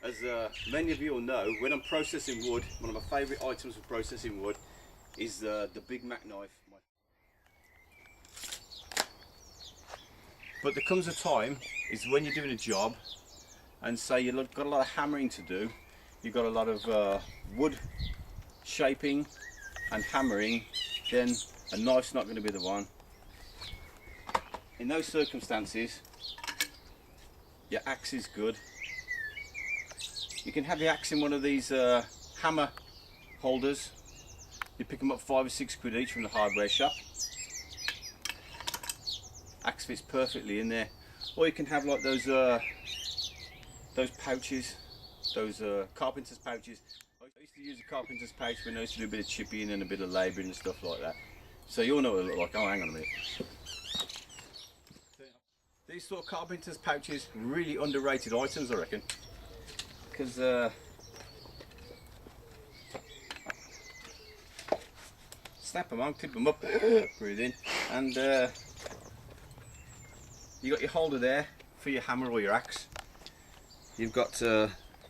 as many of you will know, when I'm processing wood, one of my favourite items for processing wood is the Big Mac knife. But there comes a time, is when you're doing a job and say you've got a lot of hammering to do, you've got a lot of wood shaping and hammering, then a knife's not going to be the one. In those circumstances, your axe is good. You can have the axe in one of these hammer holders. You pick them up 5 or 6 quid each from the hardware shop. Axe fits perfectly in there. Or you can have like those pouches, those carpenter's pouches. I used to use a carpenter's pouch when I used to do a bit of chipping and a bit of labouring and stuff like that. So you all know what they look like. Oh, hang on a minute. These sort of carpenter's pouches, really underrated items, I reckon. Because snap them on, clip them up, breathe in, and you got your holder there for your hammer or your axe. You've got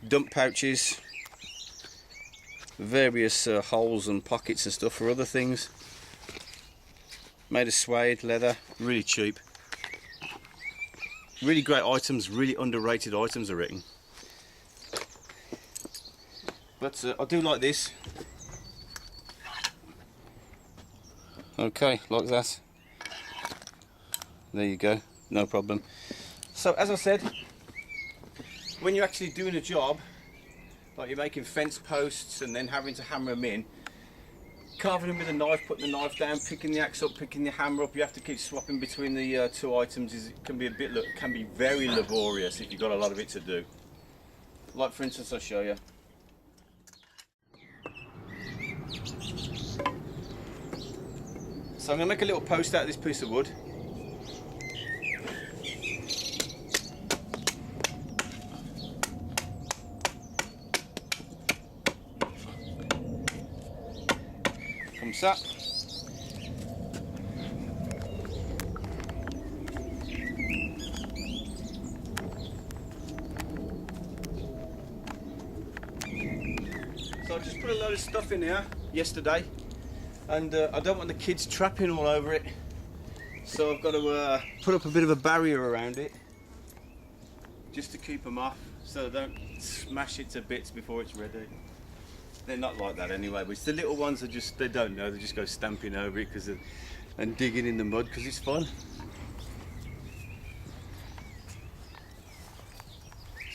dump pouches, various holes and pockets and stuff for other things. Made of suede, leather, really cheap. Really great items, really underrated items, I reckon. But I do like this. Okay, like that. There you go, no problem. So as I said, when you're actually doing a job, like you're making fence posts and then having to hammer them in, carving them with a knife, putting the knife down, picking the axe up, picking the hammer up, you have to keep swapping between the two items. It can be very laborious if you've got a lot of it to do. Like for instance, I'll show you. So I'm going to make a little post out of this piece of wood. Comes that. So I just put a load of stuff in here yesterday. And I don't want the kids trapping all over it, so I've got to put up a bit of a barrier around it just to keep them off, so they don't smash it to bits before it's ready. They're not like that anyway, but it's the little ones that just, they don't know, they just go stamping over it and digging in the mud because it's fun.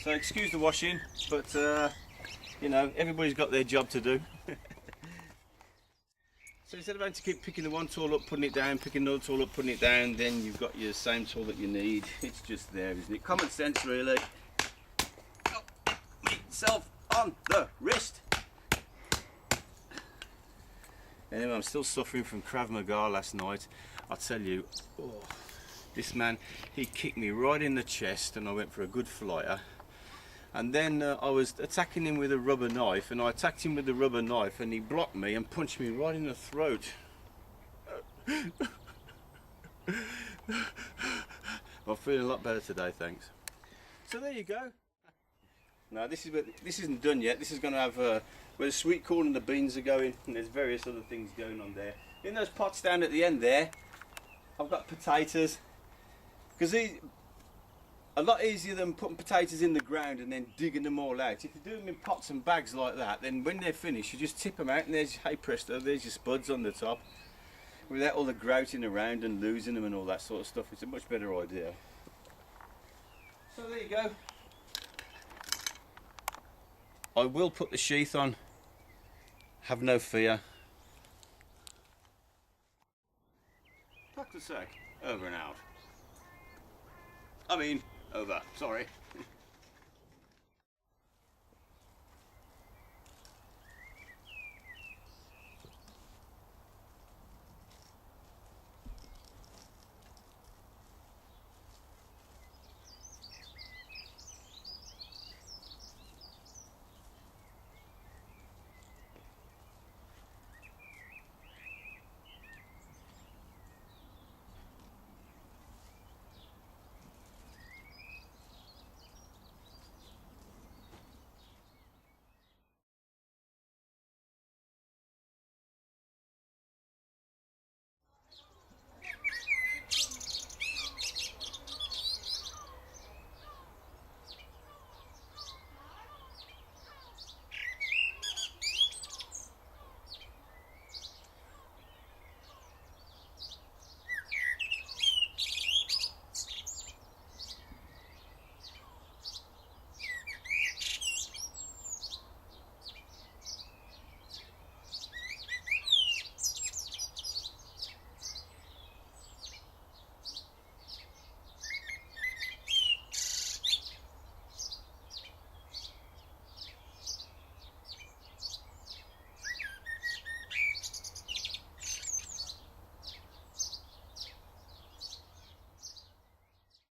So excuse the washing, but you know, everybody's got their job to do. So instead of having to keep picking the one tool up, putting it down, picking another tool up, putting it down, then you've got your same tool that you need. It's just there, isn't it? Common sense, really. Oh, myself on the wrist. Anyway, I'm still suffering from Krav Maga last night. I'll tell you, oh, this man, he kicked me right in the chest and I went for a good flyer. And then I was attacking him with a rubber knife, and I attacked him with the rubber knife and he blocked me and punched me right in the throat. I'm feeling a lot better today, thanks. So there you go. Now this isn't done yet. This is going to have where the sweet corn and the beans are going, and there's various other things going on there. In those pots down at the end there, I've got potatoes, because these a lot easier than putting potatoes in the ground and then digging them all out. If you do them in pots and bags like that, then when they're finished, you just tip them out and there's, hey presto, there's your spuds on the top. Without all the grouting around and losing them and all that sort of stuff, it's a much better idea. So there you go. I will put the sheath on, have no fear. Talk to sec, over and out. I mean, over, sorry.